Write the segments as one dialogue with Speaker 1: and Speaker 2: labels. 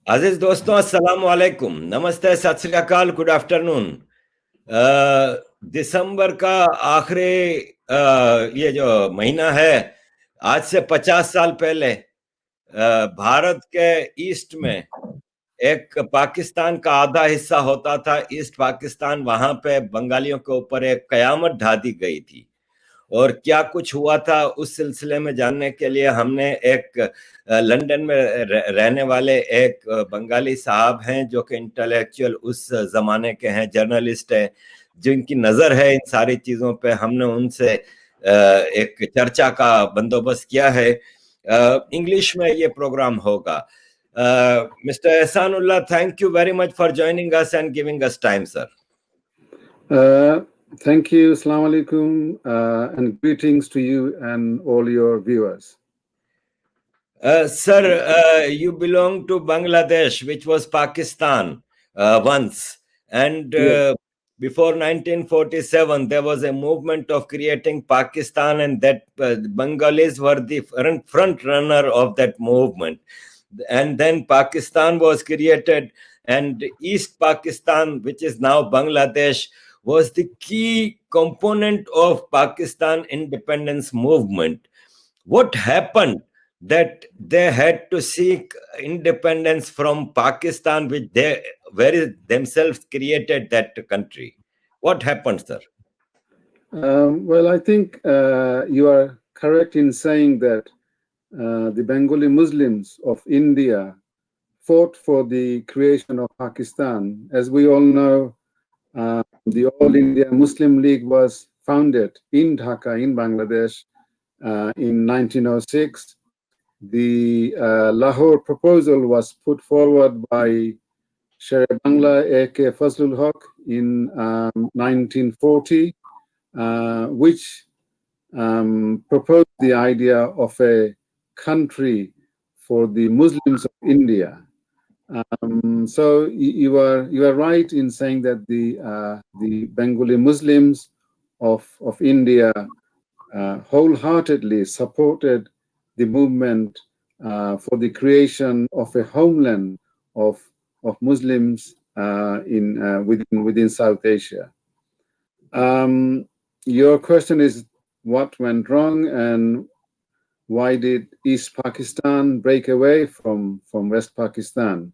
Speaker 1: अजीज दोस्तों, अस्सलाम वालेकुम, नमस्ते, सत श्री अकाल, गुड आफ्टरनून। दिसंबर का आखिरी ये जो महीना है, आज से 50 साल पहले भारत के ईस्ट में एक पाकिस्तान का आधा हिस्सा होता था, ईस्ट पाकिस्तान। वहां पे बंगालियों के ऊपर एक कयामत ढा दी गई थी। और क्या कुछ हुआ था उस सिलसिले में जानने के लिए हमने एक लंदन में रहने वाले एक बंगाली साहब हैं, जो कि इंटेलेक्चुअल उस जमाने के हैं, जर्नलिस्ट हैं, जिनकी नजर है इन सारी चीजों पे। हमने उनसे एक चर्चा का बंदोबस्त किया है। इंग्लिश में ये प्रोग्राम होगा। Mister Ehsanullah, thank you very much for joining us and giving us time, sir.
Speaker 2: Thank you. Assalamu alaikum, and greetings to you and all your viewers.
Speaker 1: Sir, you belong to Bangladesh, which was Pakistan once. And
Speaker 2: Yes.
Speaker 1: before 1947, there was a movement of creating Pakistan, and that Bengalis were the front runner of that movement. And then Pakistan was created, and East Pakistan, which is now Bangladesh, was the key component of Pakistan independence movement. What happened that they had to seek independence from Pakistan, which they very themselves created that country? What happened, sir?
Speaker 2: Well, I think you are correct in saying that the Bengali Muslims of India fought for the creation of Pakistan. As we all know, the All India Muslim League was founded in Dhaka, in Bangladesh, in 1906. The Lahore proposal was put forward by Sher Bangla A.K. Fazlul Haq in 1940, which proposed the idea of a country for the Muslims of India. So you are right in saying that the Bengali Muslims of India wholeheartedly supported the movement for the creation of a homeland of Muslims within South Asia. Your question is what went wrong and why did East Pakistan break away from West Pakistan?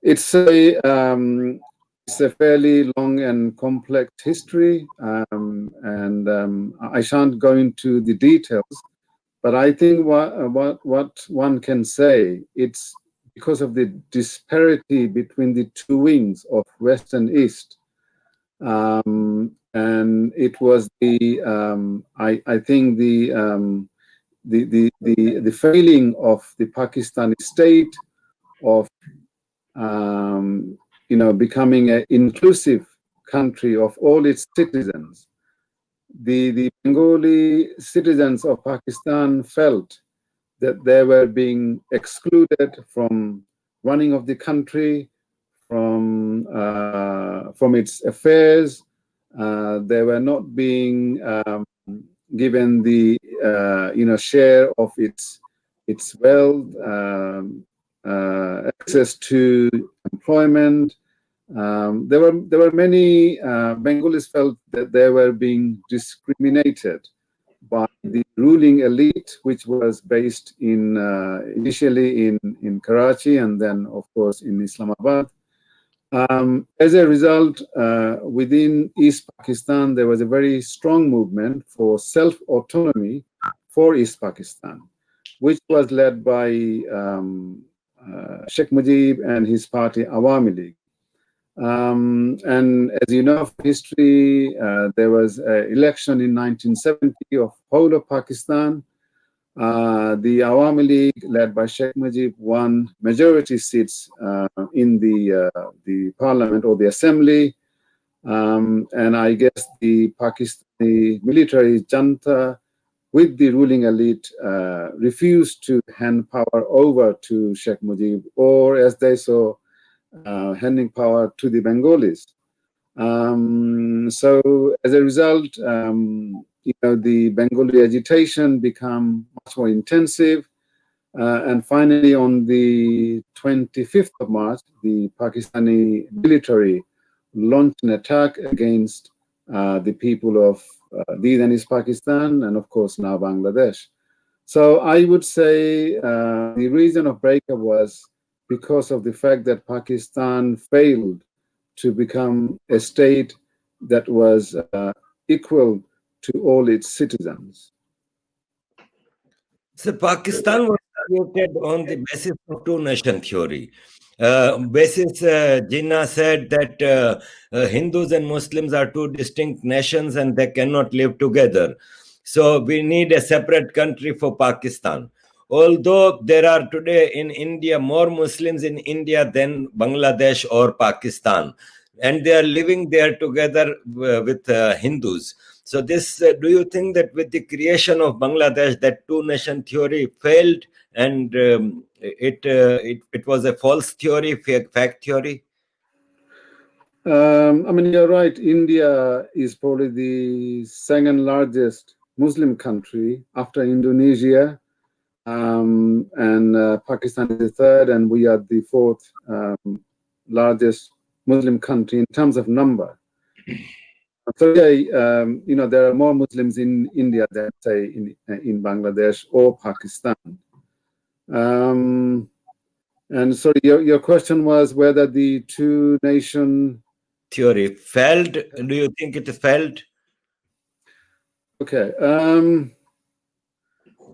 Speaker 2: It's a fairly long and complex history, and I shan't go into the details. But I think what one can say, it's because of the disparity between the two wings of West and East. And it was I think the failing of the Pakistani state of becoming an inclusive country of all its citizens. The Bengali citizens of Pakistan felt that they were being excluded from running of the country, from its affairs. They were not being given the share of its wealth, access to employment. There were many Bengalis felt that they were being discriminated by the ruling elite, which was based initially in Karachi and then, of course, in Islamabad. As a result, within East Pakistan, there was a very strong movement for self-autonomy for East Pakistan, which was led by Sheikh Mujib and his party Awami League. And as you know from history, there was an election in 1970 of whole of Pakistan. The Awami League, led by Sheikh Mujib, won majority seats in the parliament or the assembly. And I guess the Pakistani military junta with the ruling elite refused to hand power over to Sheikh Mujib, or as they saw, handing power to the Bengalis. So as a result, the Bengali agitation became much more intensive. And finally, on the 25th of March, the Pakistani military launched an attack against the people of the then East Pakistan and, of course, now Bangladesh. So I would say the reason of breakup was because of the fact that Pakistan failed to become a state that was equal to all its citizens.
Speaker 1: So Pakistan was created on the basis of two-nation theory. Jinnah said that Hindus and Muslims are two distinct nations and they cannot live together. So we need a separate country for Pakistan. Although there are today in India more Muslims in India than Bangladesh or Pakistan, and they are living there together with Hindus. So this, do you think that with the creation of Bangladesh, that two-nation theory failed, and it was a false theory, fact theory?
Speaker 2: I mean, you're right. India is probably the second largest Muslim country after Indonesia, and Pakistan is the third, and we are the fourth largest Muslim country in terms of number. So yeah, there are more Muslims in India than say in Bangladesh or Pakistan. And so your question was whether the two-nation
Speaker 1: theory failed. Do you think it failed?
Speaker 2: Okay. I'm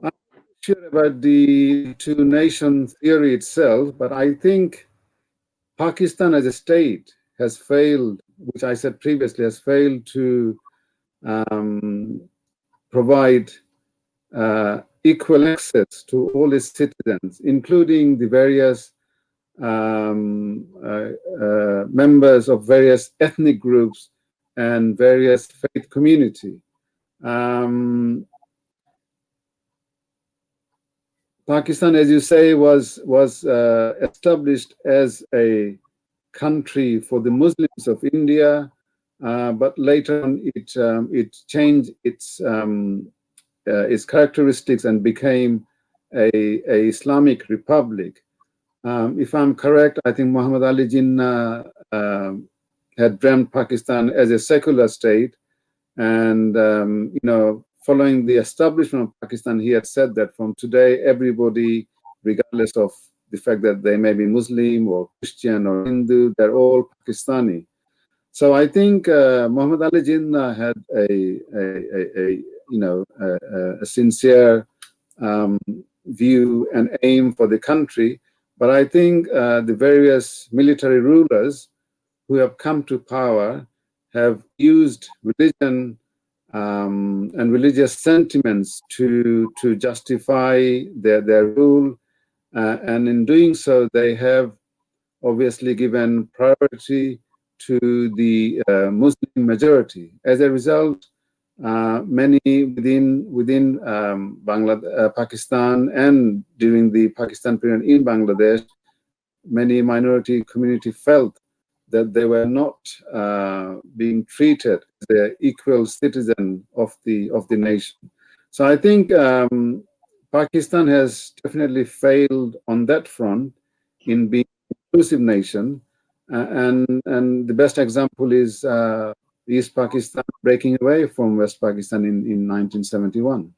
Speaker 2: not sure about the two-nation theory itself, but I think Pakistan as a state has failed, which I said previously, has failed to provide equal access to all its citizens, including the various members of various ethnic groups and various faith community. Pakistan, as you say, was established as a country for the Muslims of India, but later on it changed its characteristics and became a Islamic republic. If I'm correct, I think Muhammad Ali Jinnah had dreamt Pakistan as a secular state, and following the establishment of Pakistan, he had said that from today, everybody, regardless of the fact that they may be Muslim or Christian or Hindu, they're all Pakistani. So I think Muhammad Ali Jinnah had a sincere view and aim for the country. But I think the various military rulers who have come to power have used religion and religious sentiments to justify their rule, and in doing so, they have obviously given priority to the Muslim majority. As a result, many within Pakistan and during the Pakistan period in Bangladesh, many minority community felt that they were not being treated as an equal citizen of the nation. So I think Pakistan has definitely failed on that front in being an inclusive nation, and the best example is East Pakistan breaking away from West Pakistan in 1971.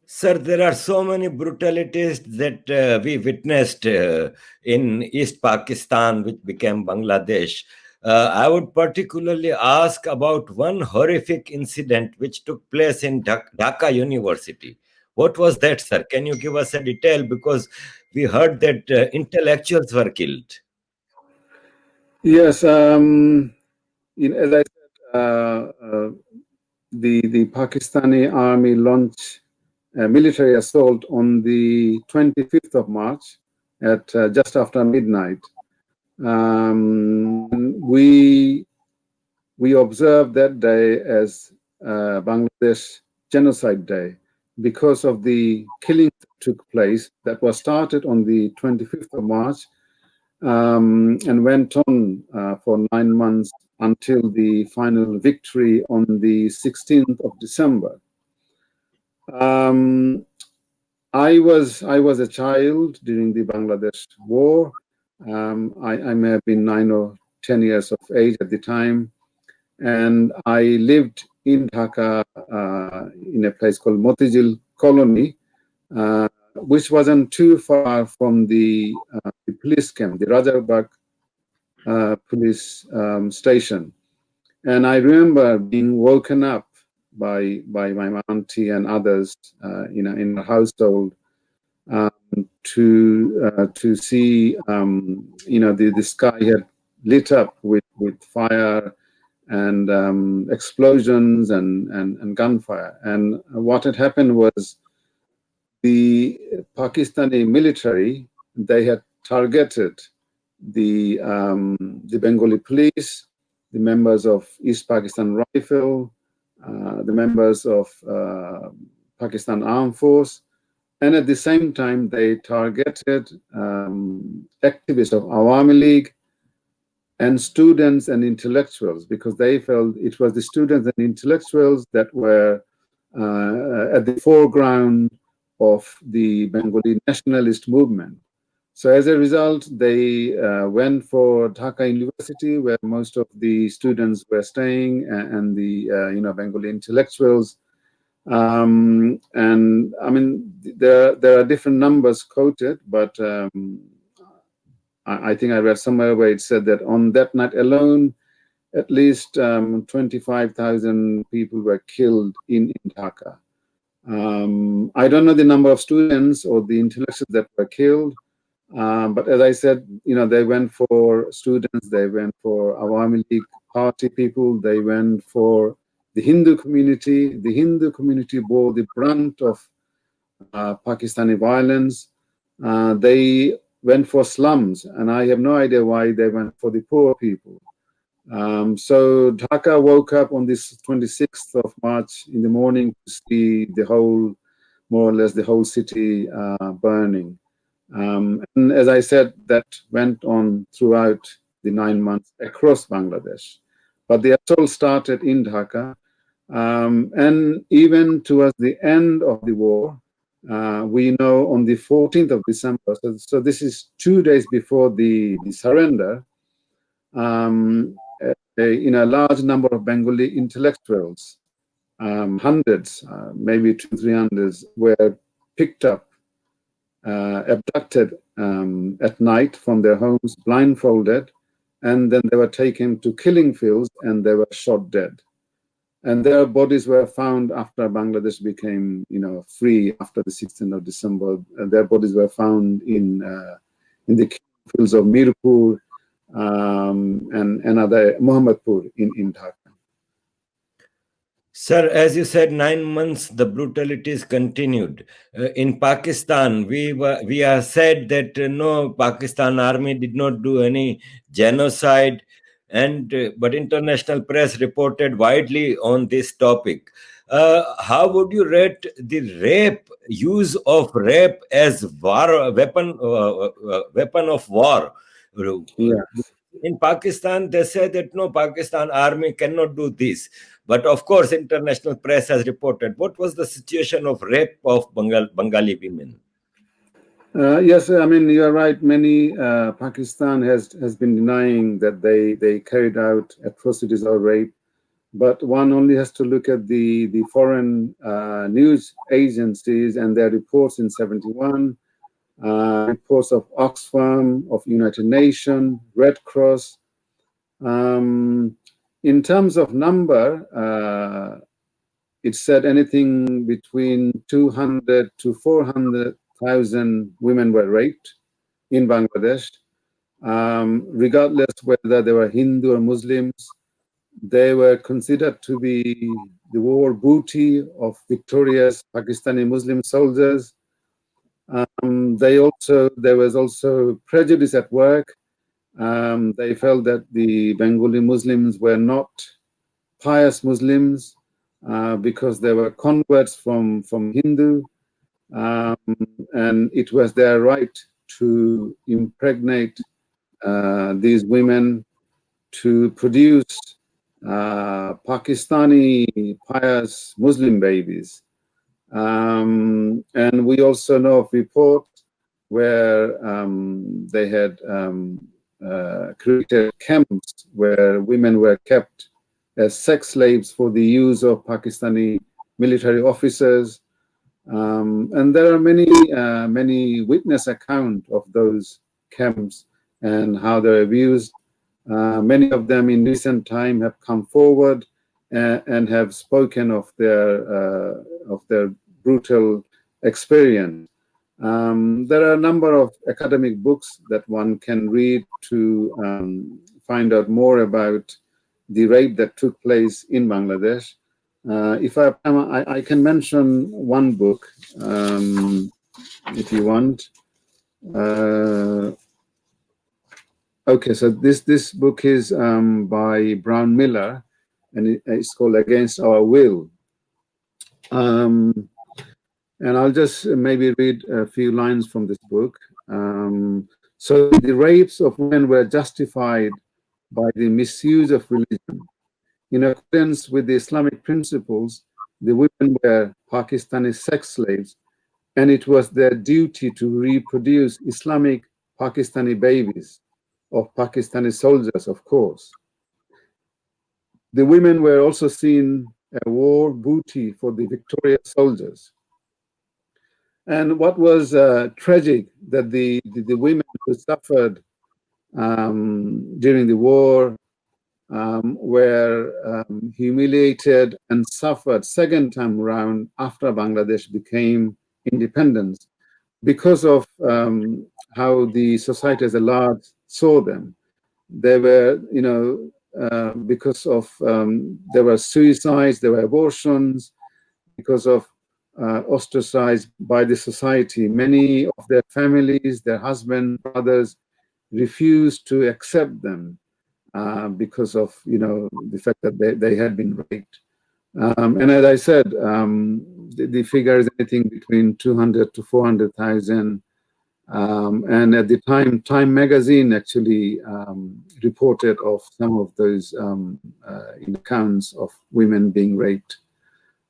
Speaker 1: Sir, there are so many brutalities that we witnessed in East Pakistan, which became Bangladesh. I would particularly ask about one horrific incident which took place in Dhaka University. What was that, sir? Can you give us a detail? Because we heard that intellectuals were killed.
Speaker 2: Yes, as I said, the Pakistani army launched a military assault on the 25th of March at just after midnight. We observed that day as Bangladesh Genocide Day because of the killing that took place that was started on the 25th of March and went on for 9 months until the final victory on the 16th of December. I was a child during the Bangladesh War. I may have been 9 or 10 years of age at the time, and I lived in Dhaka in a place called Motijil Colony, which wasn't too far from the police camp, the Rajarbagh police station. And I remember being woken up by my auntie and others in the household um, to see the sky had lit up with fire and explosions and gunfire. And what had happened was the Pakistani military, they had targeted the Bengali police, the members of East Pakistan Rifle, the members of Pakistan Armed Force, and at the same time they targeted activists of Awami League and students and intellectuals, because they felt it was the students and intellectuals that were at the foreground of the Bengali nationalist movement. So as a result, they went for Dhaka University, where most of the students were staying, and the Bengali intellectuals. And I mean, there are different numbers quoted, but I think I read somewhere where it said that on that night alone, at least 25,000 people were killed in Dhaka. I don't know the number of students or the intellectuals that were killed, but as I said, they went for students, they went for Awami League party people, they went for the Hindu community. The Hindu community bore the brunt of Pakistani violence. They went for slums, and I have no idea why they went for the poor people. So Dhaka woke up on this 26th of March in the morning to see the whole, more or less the whole city burning. And as I said, that went on throughout the 9 months across Bangladesh. But the assault started in Dhaka. And even towards the end of the war, we know on the 14th of December, so this is 2 days before the surrender, a large number of Bengali intellectuals, hundreds, maybe 200-300, were picked up, abducted at night from their homes, blindfolded, and then they were taken to killing fields and they were shot dead. And their bodies were found after Bangladesh became, free after the 16th of December. Their bodies were found in the fields of Mirpur and another Mohammadpur in Dhaka.
Speaker 1: Sir, as you said, 9 months the brutalities continued. In Pakistan, we are said that no, Pakistan army did not do any genocide, and but international press reported widely on this topic. How would you rate the use of rape as weapon of war?
Speaker 2: Yeah.
Speaker 1: In Pakistan, they say that no, Pakistan army cannot do this. But of course, international press has reported. What was the situation of rape of Bengali women?
Speaker 2: Yes, I mean, you're right. Many Pakistan has been denying that they carried out atrocities or rape. But one only has to look at the foreign news agencies and their reports in 71, reports of Oxfam, of United Nations, Red Cross. In terms of number, it said anything between 200 to 400,000 women were raped in Bangladesh, regardless whether they were Hindu or Muslims. They were considered to be the war booty of victorious Pakistani Muslim soldiers. There was also prejudice at work. They felt that the Bengali Muslims were not pious Muslims because they were converts from Hindu, and it was their right to impregnate these women to produce Pakistani pious Muslim babies. And we also know of reports where they had created camps where women were kept as sex slaves for the use of Pakistani military officers. And there are many witness accounts of those camps and how they're abused. Many of them in recent time have come forward and have spoken of their brutal experience. There are a number of academic books that one can read to find out more about the rape that took place in Bangladesh. If I can mention one book, if you want. Okay, so this book is by Brown Miller, and it's called Against Our Will. And I'll just maybe read a few lines from this book. So the rapes of women were justified by the misuse of religion. In accordance with the Islamic principles, the women were Pakistani sex slaves, and it was their duty to reproduce Islamic Pakistani babies of Pakistani soldiers, of course. The women were also seen a war booty for the victorious soldiers. And what was tragic, that the women who suffered during the war were humiliated and suffered second time around after Bangladesh became independent because of how the society as a large saw them. They were, because of there were suicides, there were abortions, because of ostracized by the society. Many of their families, their husbands, brothers, refused to accept them because of the fact that they had been raped. And as I said, the figure is anything between 200 to 400,000. And at the time, Time magazine actually reported of some of those accounts of women being raped.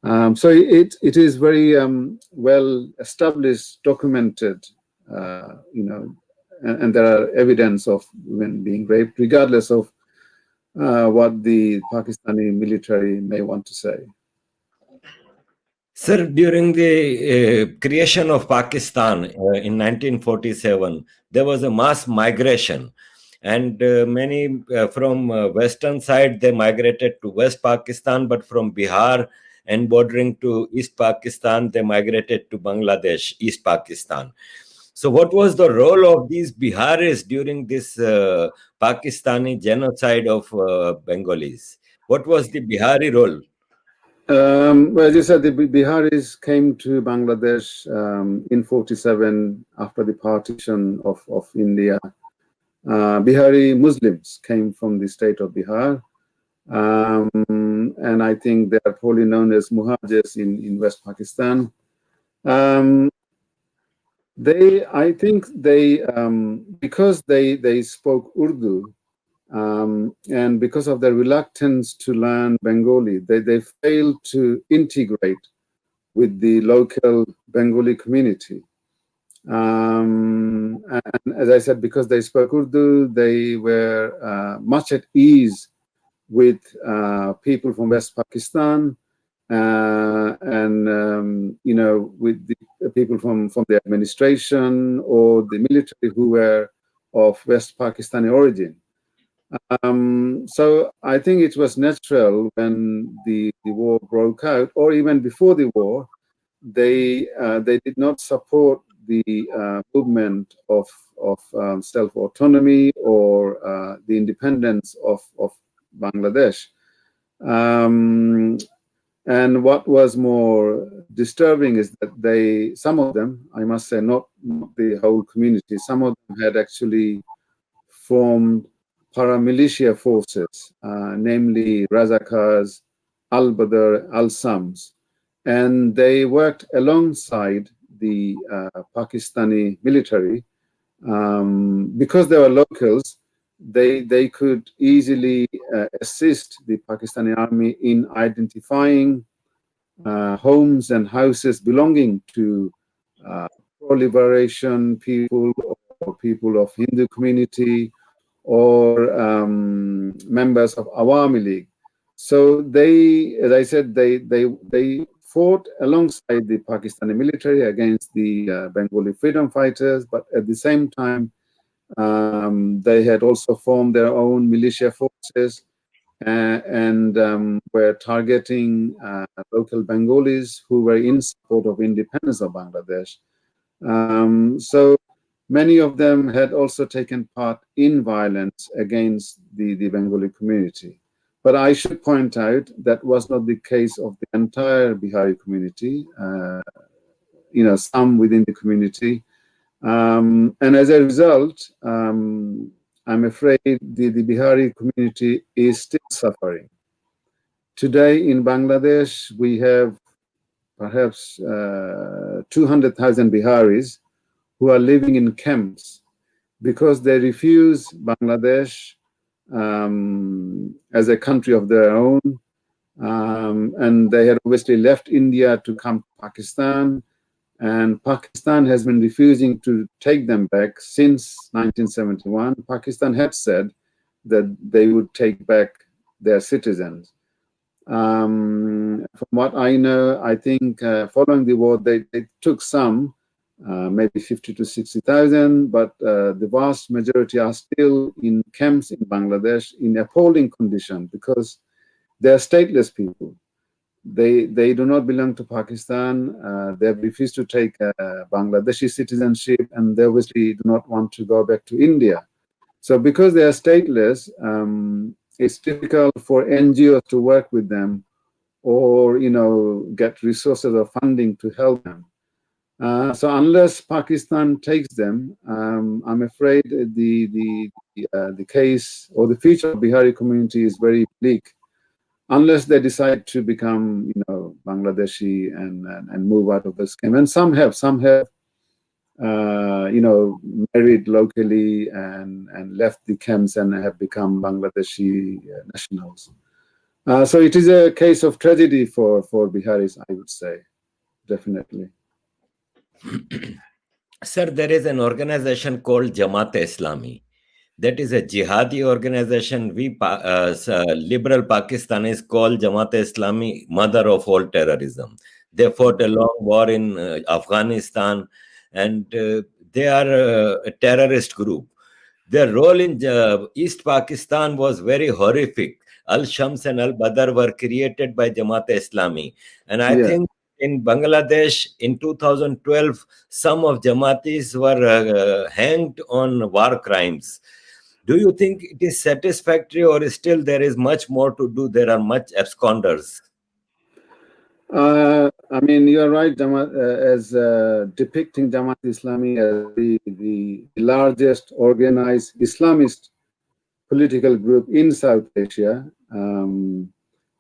Speaker 2: So it is very well established, documented, and there are evidence of women being raped, regardless of what the Pakistani military may want to say.
Speaker 1: Sir, during the creation of Pakistan in 1947, there was a mass migration, and many from western side they migrated to West Pakistan, but from Bihar and bordering to East Pakistan, they migrated to Bangladesh, East Pakistan. So, what was the role of these Biharis during this Pakistani genocide of Bengalis? What was the Bihari role?
Speaker 2: Well, as you said, the Biharis came to Bangladesh in 47 after the partition of India. Bihari Muslims came from the state of Bihar. And I think they are probably known as Muhajirs in West Pakistan. I think because they spoke Urdu, and because of their reluctance to learn Bengali, they failed to integrate with the local Bengali community. And as I said, because they spoke Urdu, they were much at ease with people from West Pakistan, and with the people from the administration or the military who were of West Pakistani origin. So I think it was natural when the war broke out, or even before the war, they did not support the movement of self-autonomy or the independence of Bangladesh. And what was more disturbing is that some of them, I must say, not the whole community, some of them had actually formed paramilitia forces, namely Razakars, Al-Badr, Al-Sams, and they worked alongside the Pakistani military. Because they were locals, they could easily assist the Pakistani army in identifying homes and houses belonging to pro-liberation people or people of Hindu community or members of Awami League. So they, as I said, they fought alongside the Pakistani military against the Bengali freedom fighters, but at the same time, they had also formed their own militia forces and were targeting local Bengalis who were in support of independence of Bangladesh. So many of them had also taken part in violence against the Bengali community. But I should point out that was not the case of the entire Bihari community, some within the community. And as a result, I'm afraid the Bihari community is still suffering. Today in Bangladesh, we have perhaps 200,000 Biharis who are living in camps because they refuse Bangladesh as a country of their own. And they had obviously left India to come to Pakistan. And Pakistan has been refusing to take them back since 1971. Pakistan had said that they would take back their citizens. From what I know, I think following the war, they took some, maybe 50 to 60,000, but the vast majority are still in camps in Bangladesh in appalling condition because they are stateless people. They do not belong to Pakistan. They have refused to take Bangladeshi citizenship, and they obviously do not want to go back to India. So because they are stateless, it's difficult for NGOs to work with them or get resources or funding to help them. So unless Pakistan takes them, I'm afraid the case or the future of Bihari community is very bleak. Unless they decide to become, Bangladeshi and move out of the scheme, and some have, married locally and left the camps and have become Bangladeshi nationals. So it is a case of tragedy for Biharis, I would say, definitely.
Speaker 1: Sir, there is an organization called Jamaat Islami. That is a jihadi organization. We liberal Pakistanis call Jamaat Islami mother of all terrorism. They fought a long war in Afghanistan, and they are a terrorist group. Their role in East Pakistan was very horrific. Al-Shams and Al-Badr were created by Jamaat Islami. And I think in Bangladesh in 2012, some of Jamaatis were hanged on war crimes. Do you think it is satisfactory, or still there is much more to do? There are much absconders.
Speaker 2: I mean, you're right, Jamaat, as depicting Jamaat Islami as the largest organized Islamist political group in South Asia. And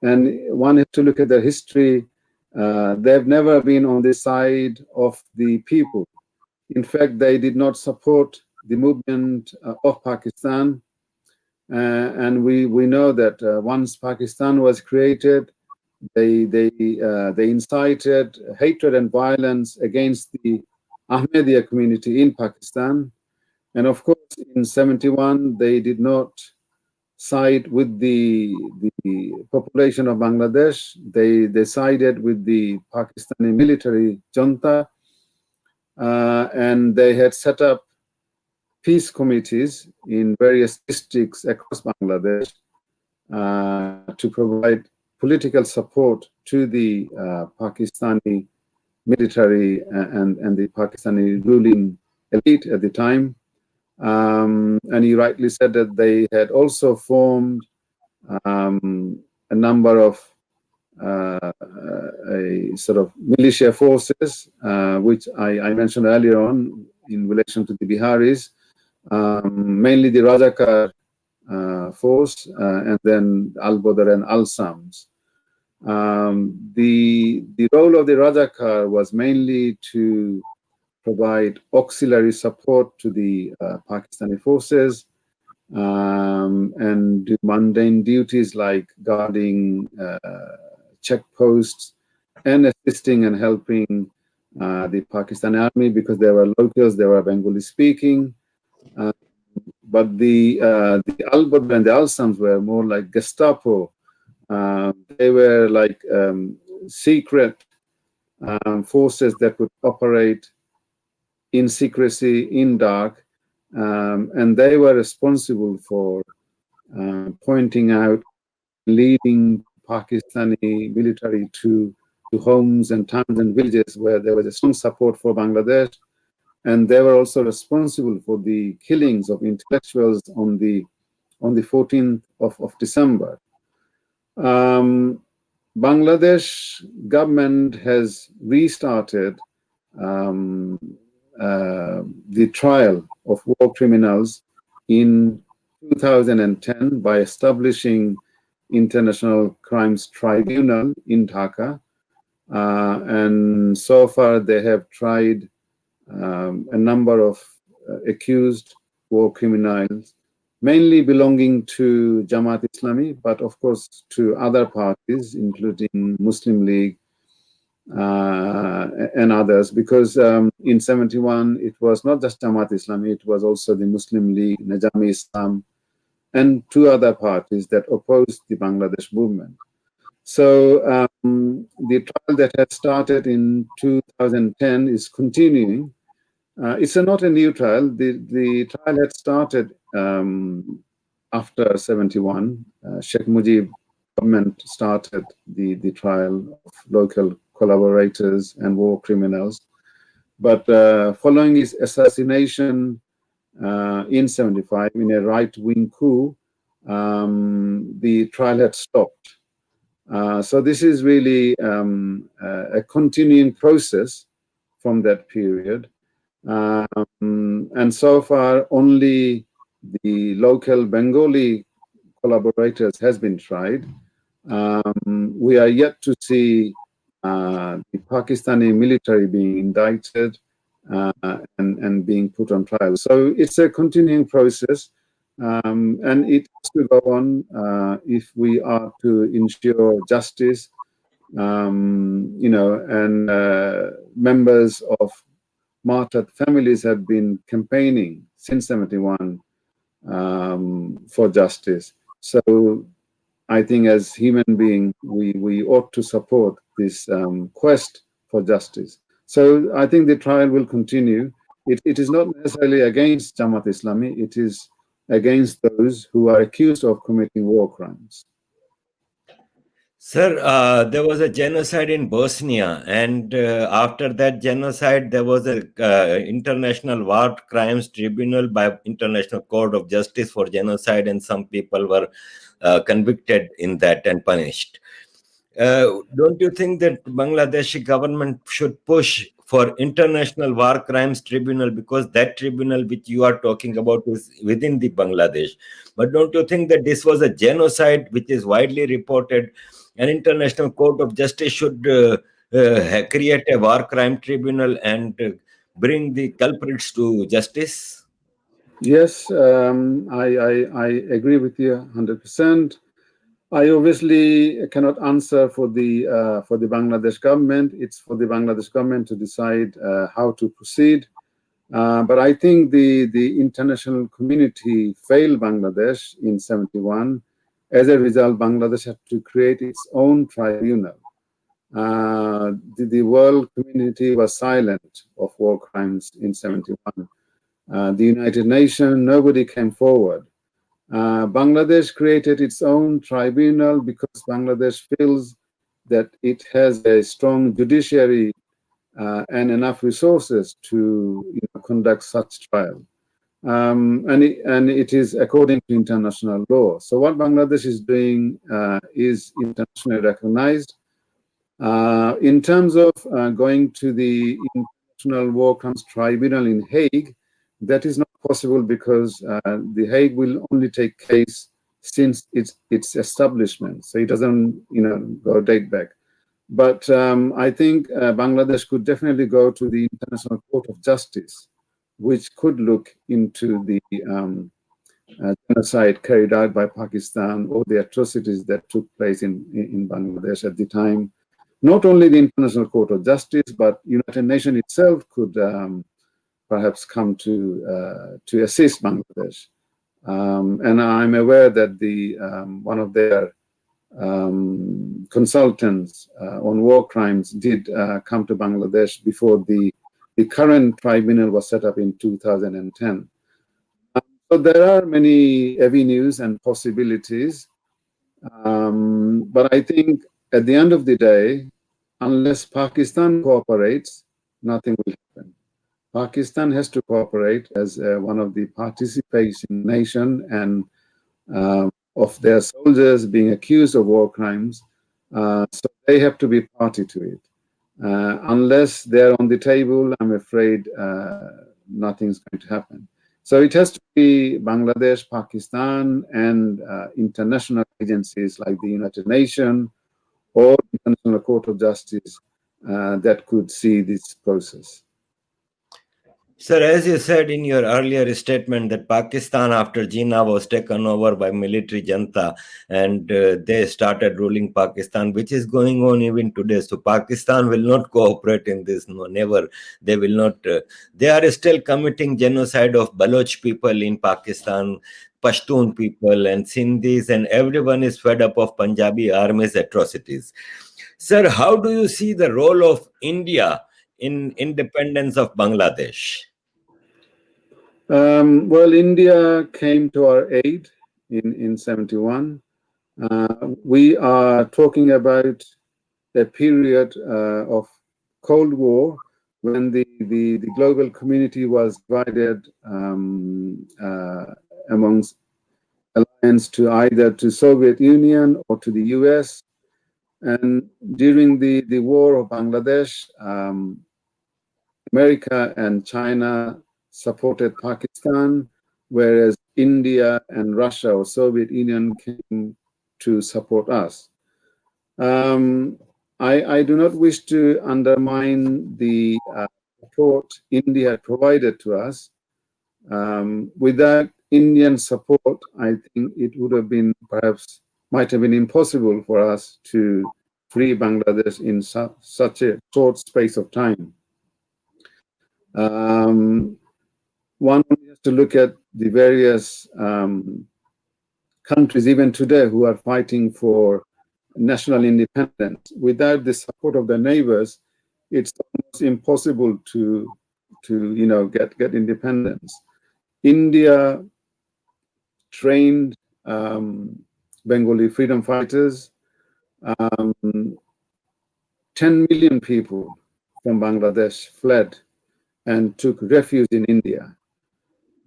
Speaker 2: one has to look at their history. They've never been on the side of the people. In fact, they did not support the movement of Pakistan. And we know that once Pakistan was created, they incited hatred and violence against the Ahmadiyya community in Pakistan. And of course, in 71, they did not side with the population of Bangladesh. They sided with the Pakistani military junta, and they had set up peace committees in various districts across Bangladesh to provide political support to the Pakistani military and the Pakistani ruling elite at the time. And he rightly said that they had also formed a number of a sort of militia forces, which I mentioned earlier on in relation to the Biharis, mainly the Rajakar force, and then Al-Badr and Al-Sams. The role of the Rajakar was mainly to provide auxiliary support to the Pakistani forces and do mundane duties like guarding checkposts and assisting and helping the Pakistani army because they were locals, they were Bengali speaking. But the Al-Badr and the Al-Sams were more like Gestapo. They were like secret forces that would operate in secrecy, in dark, and they were responsible for pointing out, leading Pakistani military to homes and towns and villages where there was a strong support for Bangladesh, and they were also responsible for the killings of intellectuals on the 14th of December. Bangladesh government has restarted the trial of war criminals in 2010 by establishing International Crimes Tribunal in Dhaka, and so far they have tried a number of accused war criminals, mainly belonging to Jamaat Islami, but of course to other parties, including Muslim League and others, because in 71 it was not just Jamaat Islami, it was also the Muslim League, Najami Islam, and two other parties that opposed the Bangladesh movement. So the trial that had started in 2010 is continuing. It's not a new trial. The trial had started after 71. Sheikh Mujib government started the trial of local collaborators and war criminals. But following his assassination in 75 in a right-wing coup, the trial had stopped. So this is really a continuing process from that period. And so far, only the local Bengali collaborators has been tried. We are yet to see the Pakistani military being indicted and being put on trial. So it's a continuing process, and it has to go on if we are to ensure justice. And members of martyred families have been campaigning since 71 for justice. So I think as human beings, we ought to support this quest for justice. So I think the trial will continue. It is not necessarily against Jamaat Islami, it is against those who are accused of committing war crimes.
Speaker 1: Sir, there was a genocide in Bosnia, and after that genocide, there was a International War Crimes Tribunal by International Court of Justice for genocide, and some people were convicted in that and punished. Don't you think that Bangladeshi government should push for International War Crimes Tribunal, because that tribunal which you are talking about is within the Bangladesh? But don't you think that this was a genocide which is widely reported? An International Court of Justice should create a war crime tribunal and bring the culprits to justice?
Speaker 2: Yes, I agree with you 100%. I obviously cannot answer for the Bangladesh government. It's for the Bangladesh government to decide how to proceed. But I think the international community failed Bangladesh in 71. As a result, Bangladesh had to create its own tribunal. The world community was silent of war crimes in 71. The United Nations, nobody came forward. Bangladesh created its own tribunal because Bangladesh feels that it has a strong judiciary and enough resources to conduct such trial. And it is according to international law. So what Bangladesh is doing is internationally recognized. In terms of going to the International War Crimes Tribunal in Hague, that is not possible because the Hague will only take case since its establishment. So it doesn't, go date back. But I think Bangladesh could definitely go to the International Court of Justice, which could look into the genocide carried out by Pakistan or the atrocities that took place in Bangladesh at the time not only the International Court of Justice, but United Nations itself could perhaps come to assist Bangladesh. And I'm aware that the one of their consultants on war crimes did come to Bangladesh before the current tribunal was set up in 2010. So there are many avenues and possibilities, but I think at the end of the day, unless Pakistan cooperates, nothing will happen. Pakistan has to cooperate as one of the participating nation, and of their soldiers being accused of war crimes, so they have to be party to it. Unless they're on the table, I'm afraid nothing's going to happen. So it has to be Bangladesh, Pakistan, and international agencies like the United Nations or International Court of Justice that could see this process.
Speaker 1: Sir, as you said in your earlier statement that Pakistan after Jinnah was taken over by military junta, and they started ruling Pakistan, which is going on even today. So Pakistan will not cooperate in this, no, never. They will not. They are still committing genocide of Baloch people in Pakistan, Pashtun people and Sindhis, and everyone is fed up of Punjabi army's atrocities. Sir, how do you see the role of India in independence of Bangladesh?
Speaker 2: Well, India came to our aid in 71. We are talking about a period of Cold War when the global community was divided amongst alliance to either to Soviet Union or to the US. And during the war of Bangladesh, America and China supported Pakistan, whereas India and Russia or Soviet Union came to support us. I do not wish to undermine the support India provided to us. Without Indian support, I think it would have been might have been impossible for us to free Bangladesh in such a short space of time. One has to look at the various countries, even today, who are fighting for national independence. Without the support of their neighbors, it's almost impossible to get independence. India trained Bengali freedom fighters. 10 million people from Bangladesh fled and took refuge in India.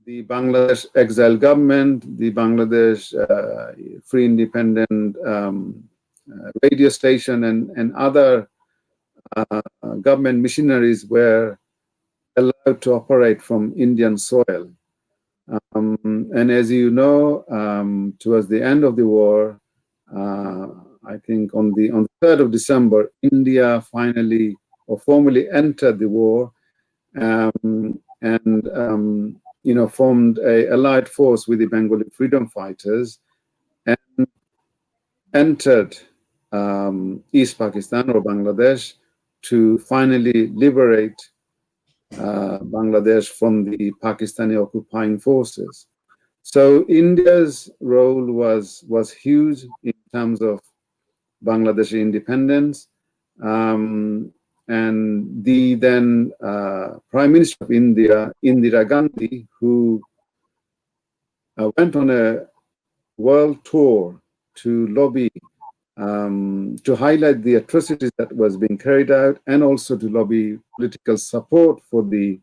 Speaker 2: The Bangladesh exile government, the Bangladesh Free Independent radio station, and other government missionaries were allowed to operate from Indian soil. And as you know, towards the end of the war, I think on the 3rd of December, India finally or formally entered the war, and formed a allied force with the Bengali freedom fighters and entered East Pakistan or Bangladesh to finally liberate Bangladesh from the Pakistani occupying forces. So India's role was huge in terms of Bangladeshi independence. And the then Prime Minister of India, Indira Gandhi, who went on a world tour to lobby, to highlight the atrocities that was being carried out, and also to lobby political support for the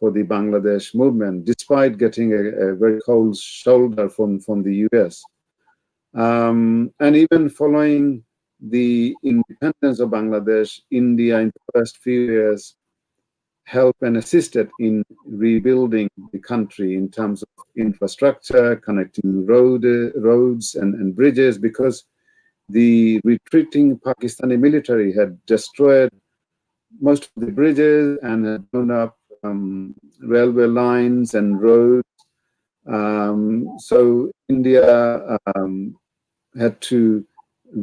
Speaker 2: Bangladesh movement, despite getting a very cold shoulder from the US. And even following the independence of Bangladesh, India in the first few years helped and assisted in rebuilding the country in terms of infrastructure, connecting roads and bridges, because the retreating Pakistani military had destroyed most of the bridges and had blown up railway lines and roads. So India had to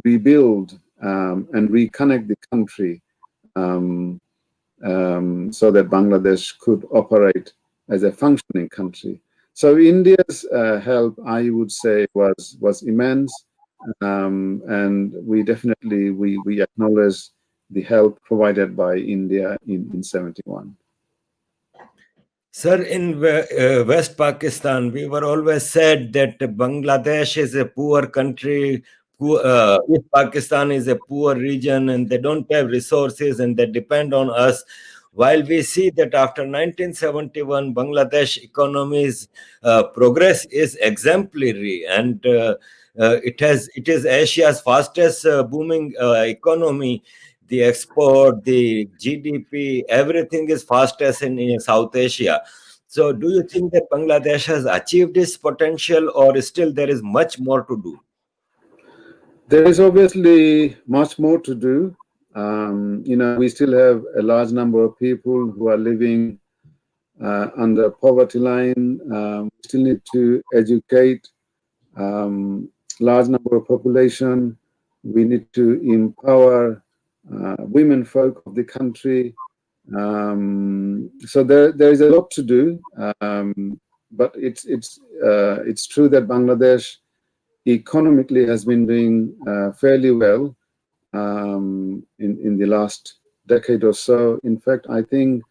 Speaker 2: rebuild and reconnect the country so that Bangladesh could operate as a functioning country. So India's help, I would say, was immense, and we definitely we acknowledge the help provided by India in 71.
Speaker 1: Sir, in West Pakistan, we were always said that Bangladesh is a poor country, East Pakistan is a poor region, and they don't have resources and they depend on us. While we see that after 1971, Bangladesh economy's progress is exemplary, and it is Asia's fastest booming economy. The export, the GDP, everything is fastest in South Asia. So, do you think that Bangladesh has achieved its potential, or still there is much more to do?
Speaker 2: There is obviously much more to do. We still have a large number of people who are living under poverty line. We still need to educate large number of population. We need to empower women folk of the country. So there is a lot to do, but it's true that Bangladesh economically has been doing fairly well in the last decade or so. In fact, I think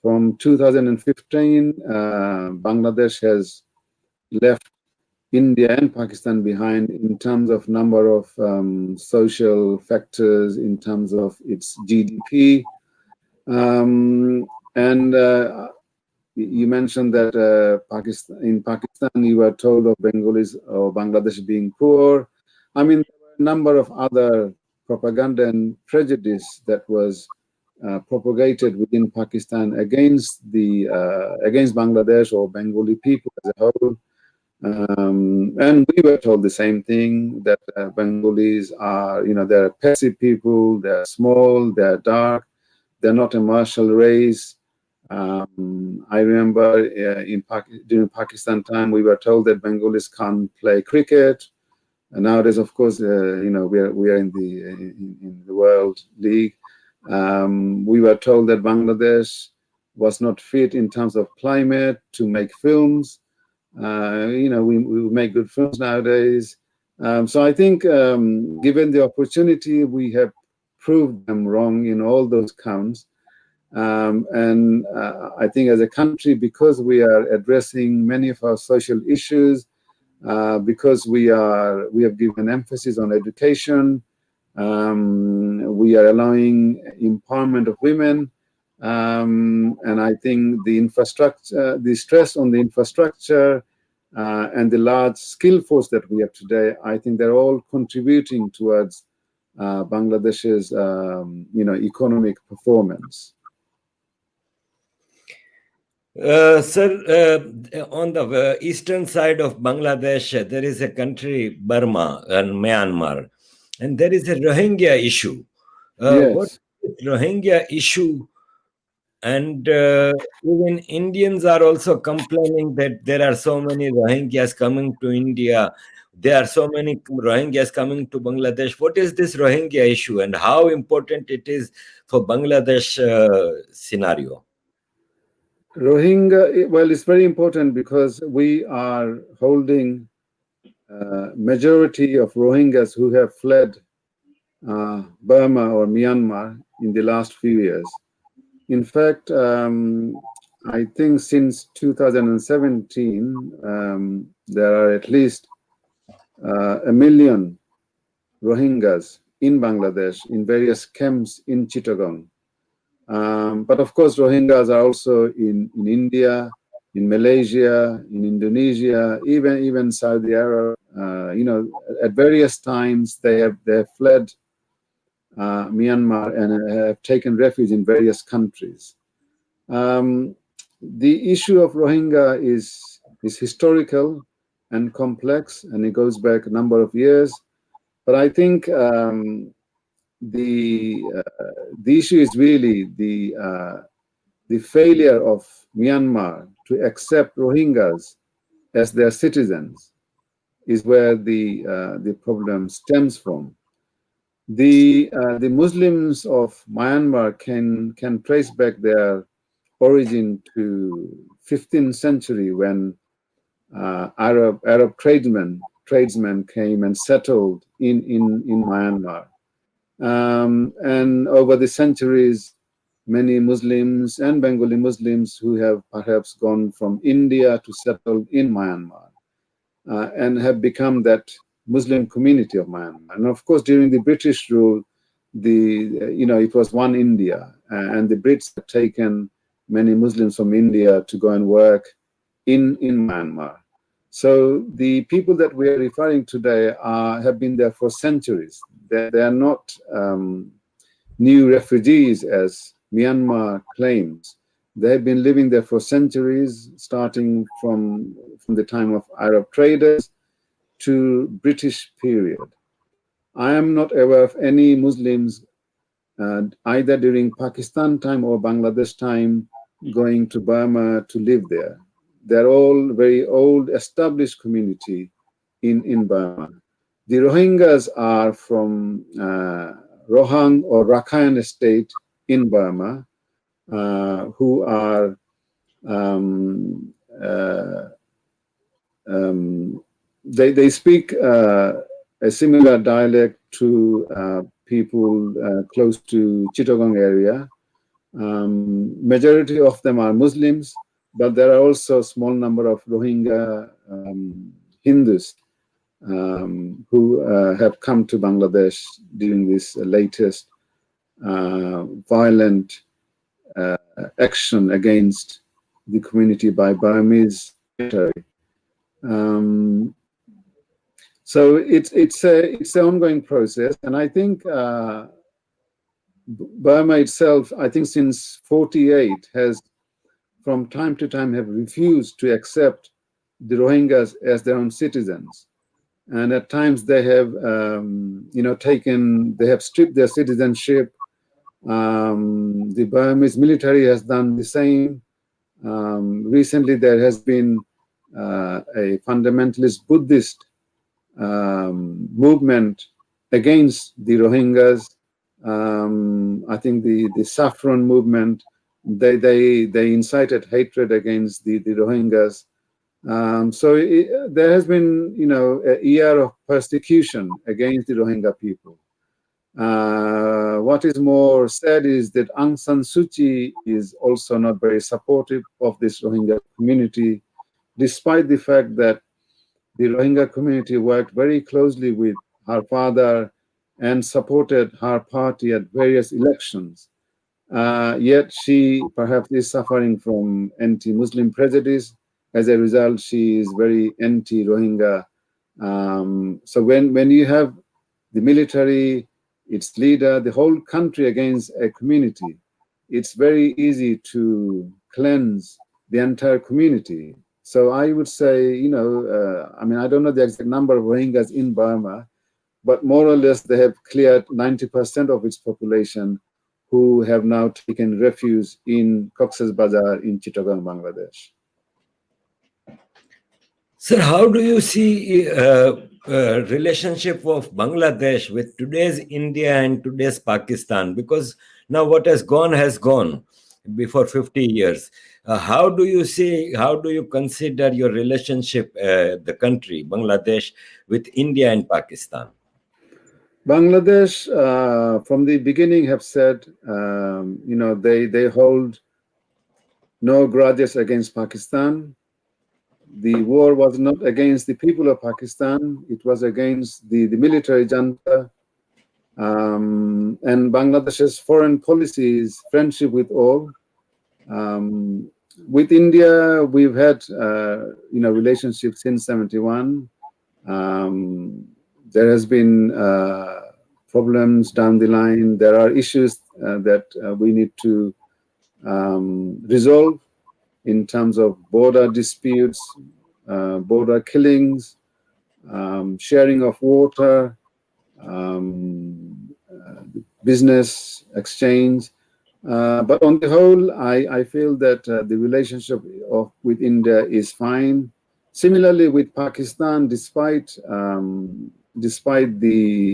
Speaker 2: from 2015, Bangladesh has left India and Pakistan behind in terms of number of social factors, in terms of its GDP. And you mentioned that in Pakistan, you were told of Bengalis or Bangladesh being poor. I mean, there were a number of other propaganda and prejudice that was propagated within Pakistan against against Bangladesh or Bengali people as a whole. And we were told the same thing, that Bengalis are, they're passive people, they're small, they're dark, they're not a martial race. I remember during Pakistan time, we were told that Bengalis can't play cricket. And nowadays, of course, we are in the World League. We were told that Bangladesh was not fit in terms of climate to make films. We make good films nowadays. So I think, given the opportunity, we have proved them wrong in all those counts. And I think as a country, because we are addressing many of our social issues, because we have given emphasis on education, we are allowing empowerment of women, and I think the infrastructure, the stress on the infrastructure, and the large skill force that we have today, I think they're all contributing towards Bangladesh's, economic performance.
Speaker 1: Sir, on the eastern side of Bangladesh, there is a country, Burma and Myanmar, and there is a Rohingya issue. What
Speaker 2: Yes.
Speaker 1: is Rohingya issue? And even Indians are also complaining that there are so many Rohingyas coming to India. There are so many Rohingyas coming to Bangladesh. What is this Rohingya issue, and how important it is for Bangladesh scenario?
Speaker 2: Rohingya, well, it's very important because we are holding majority of Rohingyas who have fled Burma or Myanmar in the last few years. In fact, I think since 2017, there are at least 1 million Rohingyas in Bangladesh in various camps in Chittagong. But of course, Rohingyas are also in India, in Malaysia, in Indonesia, even Saudi Arabia. At various times they have fled Myanmar and have taken refuge in various countries. The issue of Rohingya is historical and complex, and it goes back a number of years. But I think the issue is really the failure of Myanmar to accept Rohingyas as their citizens is where the problem stems from. The Muslims of Myanmar can trace back their origin to 15th century when Arab tradesmen came and settled in Myanmar. And over the centuries, many Muslims and Bengali Muslims who have perhaps gone from India to settle in Myanmar and have become that Muslim community of Myanmar. And of course, during the British rule, it was one India, and the Brits had taken many Muslims from India to go and work in Myanmar. So the people that we are referring today have been there for centuries. They are not new refugees, as Myanmar claims. They have been living there for centuries, starting from the time of Arab traders to British period. I am not aware of any Muslims either during Pakistan time or Bangladesh time going to Burma to live there. They're all very old established community in Burma. The Rohingyas are from Rohang or Rakhine state in Burma, who are they speak a similar dialect to people close to Chittagong area. Majority of them are Muslims, but there are also a small number of Rohingya Hindus who have come to Bangladesh during this latest violent action against the community by Burmese military. So it's an ongoing process, and I think Burma itself, I think since 48, has from time to time have refused to accept the Rohingyas as their own citizens, and at times they have they have stripped their citizenship. The Burmese military has done the same. Recently, there has been a fundamentalist Buddhist movement against the Rohingyas. I think the Saffron movement, they incited hatred against the Rohingyas. So there has been, a year of persecution against the Rohingya people. What is more sad is that Aung San Suu Kyi is also not very supportive of this Rohingya community, despite the fact that the Rohingya community worked very closely with her father and supported her party at various elections. Yet she perhaps is suffering from anti-Muslim prejudice. As a result, she is very anti-Rohingya. So when you have the military, its leader, the whole country against a community, it's very easy to cleanse the entire community. So I would say, I don't know the exact number of Rohingyas in Burma, but more or less they have cleared 90% of its population, who have now taken refuge in Cox's Bazar in Chittagong, Bangladesh.
Speaker 1: Sir, how do you see relationship of Bangladesh with today's India and today's Pakistan? Because now what has gone before 50 years. How do you consider your relationship, the country, Bangladesh, with India and Pakistan?
Speaker 2: Bangladesh, from the beginning, have said, they hold no grudges against Pakistan. The war was not against the people of Pakistan, it was against the military junta. And Bangladesh's foreign policy is friendship with all. With India, we've had, relationships since 71. There has been problems down the line. There are issues that we need to resolve in terms of border disputes, border killings, sharing of water, business exchange. But on the whole, I feel that the relationship with India is fine. Similarly with Pakistan, despite the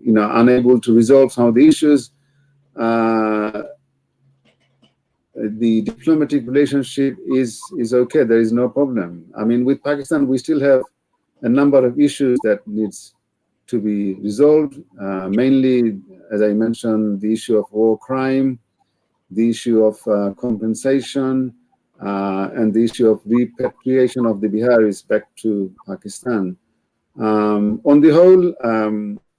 Speaker 2: unable to resolve some of the issues, the diplomatic relationship is okay. There is no problem. I mean, with Pakistan, we still have a number of issues that needs to be resolved. Mainly, as I mentioned, the issue of war crime, the issue of compensation, and the issue of repatriation of the Biharis back to Pakistan. On the whole,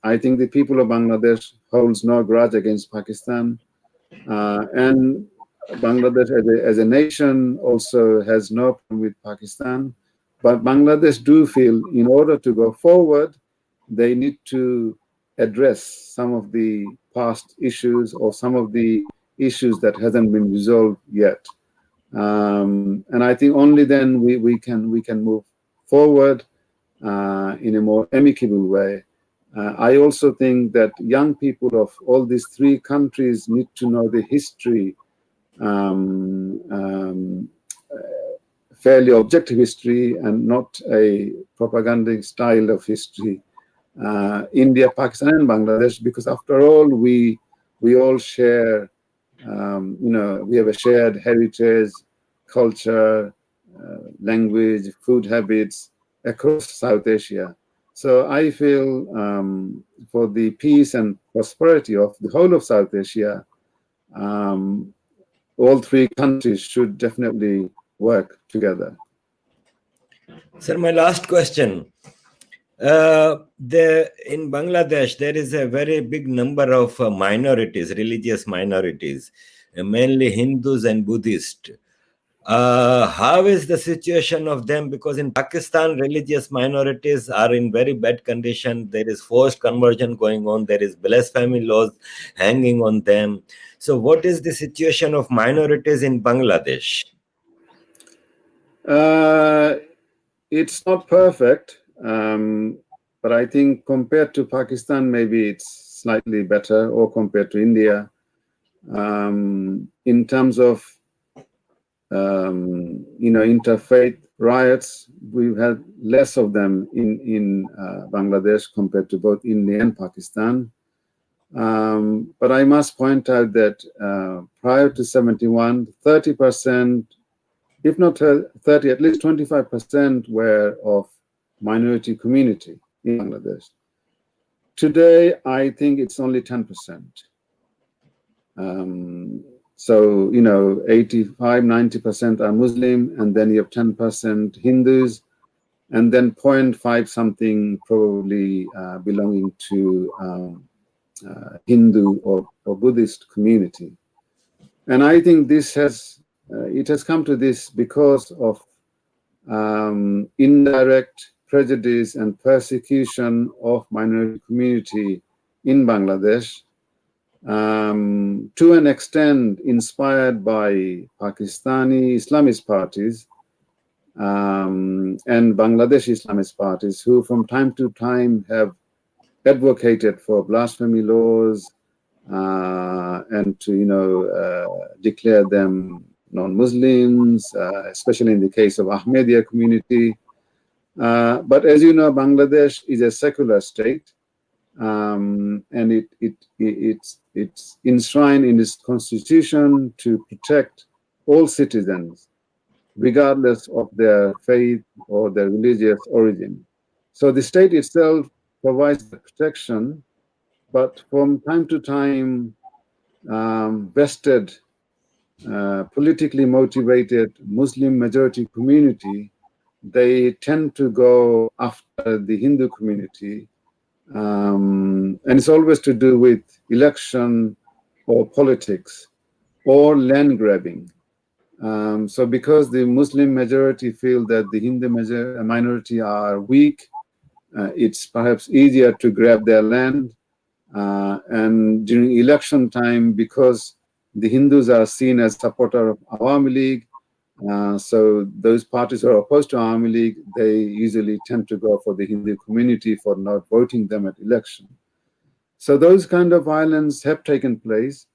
Speaker 2: I think the people of Bangladesh holds no grudge against Pakistan, and Bangladesh as a nation also has no problem with Pakistan. But Bangladesh do feel in order to go forward, they need to address some of the past issues or some of the issues that hasn't been resolved yet. And I think only then we can move forward in a more amicable way. I also think that young people of all these three countries need to know the history, fairly objective history and not a propaganda style of history. India, Pakistan, and Bangladesh, because after all, we all share, we have a shared heritage, culture, language, food habits across South Asia. So I feel for the peace and prosperity of the whole of South Asia, all three countries should definitely work together.
Speaker 1: Sir, my last question. In Bangladesh, there is a very big number of minorities, religious minorities, mainly Hindus and Buddhists. How is the situation of them? Because in Pakistan, religious minorities are in very bad condition. There is forced conversion going on. There is blasphemy laws hanging on them. So what is the situation of minorities in Bangladesh?
Speaker 2: It's not perfect, but I think compared to Pakistan, maybe it's slightly better, or compared to India. In terms of interfaith riots, we've had less of them in Bangladesh compared to both India and Pakistan. But I must point out that prior to 71, 30%, if not 30, at least 25% were of minority community in Bangladesh. Today, I think it's only 10%. So, 85, 90% are Muslim, and then you have 10% Hindus, and then 0.5 something probably belonging to Hindu or Buddhist community. And I think this it has come to this because of indirect prejudice and persecution of minority community in Bangladesh, to an extent inspired by Pakistani Islamist parties and Bangladeshi Islamist parties, who from time to time have advocated for blasphemy laws and to declare them non-Muslims, especially in the case of Ahmadiyya community. But as you know, Bangladesh is a secular state, and it's enshrined in its constitution to protect all citizens, regardless of their faith or their religious origin. So the state itself provides the protection, but from time to time, vested, politically motivated Muslim majority community, they tend to go after the Hindu community, and it's always to do with election or politics or land grabbing. So because the Muslim majority feel that the Hindu minority are weak, it's perhaps easier to grab their land. And during election time, because the Hindus are seen as supporter of Awami League, so those parties who are opposed to Awami League, they usually tend to go for the Hindu community for not voting them at election. So those kind of violence have taken place.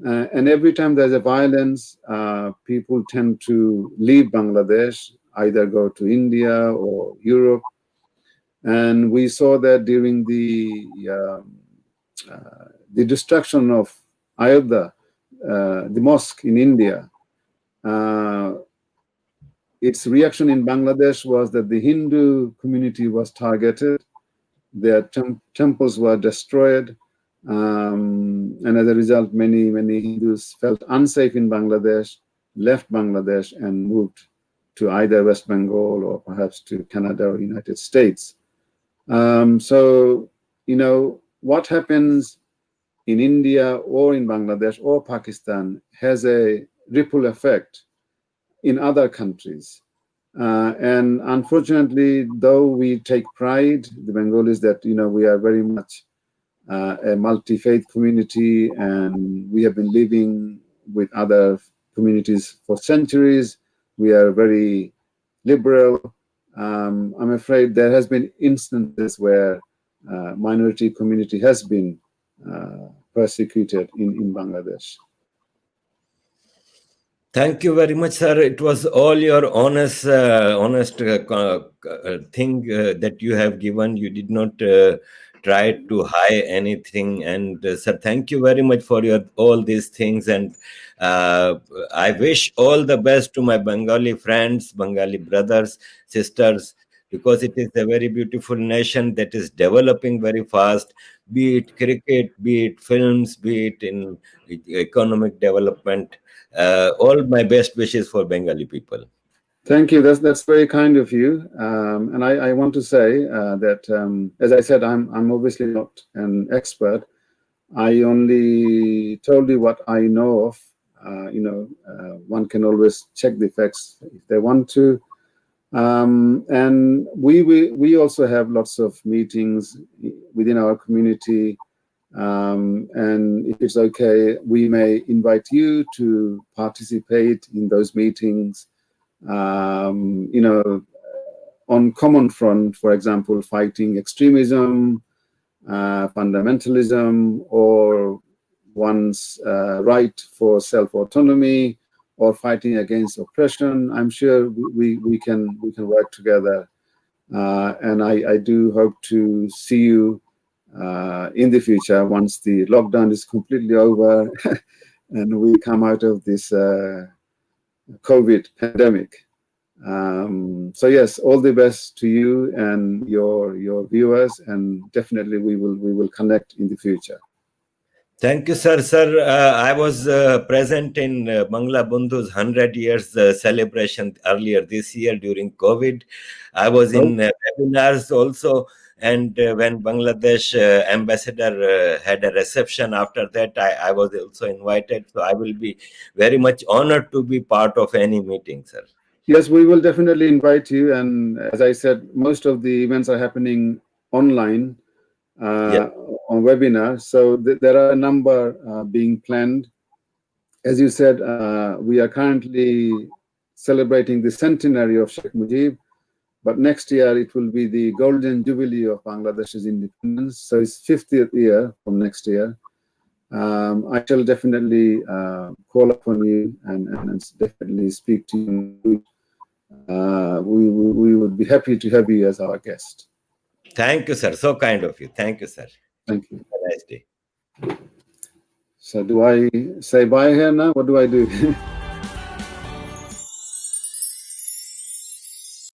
Speaker 2: And every time there's a violence, people tend to leave Bangladesh, either go to India or Europe. And we saw that during the the destruction of Ayodhya, the mosque in India, its reaction in Bangladesh was that the Hindu community was targeted, their temples were destroyed, and as a result, many Hindus felt unsafe in Bangladesh, left Bangladesh, and moved to either West Bengal or perhaps to Canada or United States. So, what happens in India or in Bangladesh or Pakistan has a ripple effect in other countries. And unfortunately, though we take pride, the Bengalis, that we are very much a multi-faith community, and we have been living with other communities for centuries. We are very liberal. I'm afraid there has been instances where minority community has been persecuted in Bangladesh.
Speaker 1: Thank you very much, sir. It was all your honest thing that you have given. You did not try to hide anything. And sir, thank you very much for all these things. And I wish all the best to my Bengali friends, Bengali brothers, sisters, because it is a very beautiful nation that is developing very fast, be it cricket, be it films, be it in economic development. All my best wishes for Bengali people.
Speaker 2: Thank you. That's very kind of you. And I want to say that, as I said, I'm obviously not an expert. I only told you what I know of. One can always check the facts if they want to. And we also have lots of meetings within our community. And if it's okay, we may invite you to participate in those meetings, on common front, for example, fighting extremism, fundamentalism, or one's right for self-autonomy, or fighting against oppression. I'm sure we can work together. And I do hope to see you in the future once the lockdown is completely over and we come out of this COVID pandemic. So yes, all the best to you and your viewers, and definitely we will connect in the future.
Speaker 1: Thank you, sir. Sir, I was present in Bangla Bandhu's 100 years celebration earlier this year during COVID. I was in webinars also. And when Bangladesh ambassador had a reception after that, I was also invited. So I will be very much honored to be part of any meeting, sir.
Speaker 2: Yes, we will definitely invite you. And as I said, most of the events are happening online on webinar. So there are a number being planned. As you said, we are currently celebrating the centenary of Sheikh Mujib. But next year, it will be the golden jubilee of Bangladesh's independence. So it's 50th year from next year. I shall definitely call upon you and definitely speak to you. We would be happy to have you as our guest.
Speaker 1: Thank you, sir. So kind of you. Thank you, sir.
Speaker 2: Thank you.
Speaker 1: Have a nice day.
Speaker 2: So do I say bye here now? What do I do?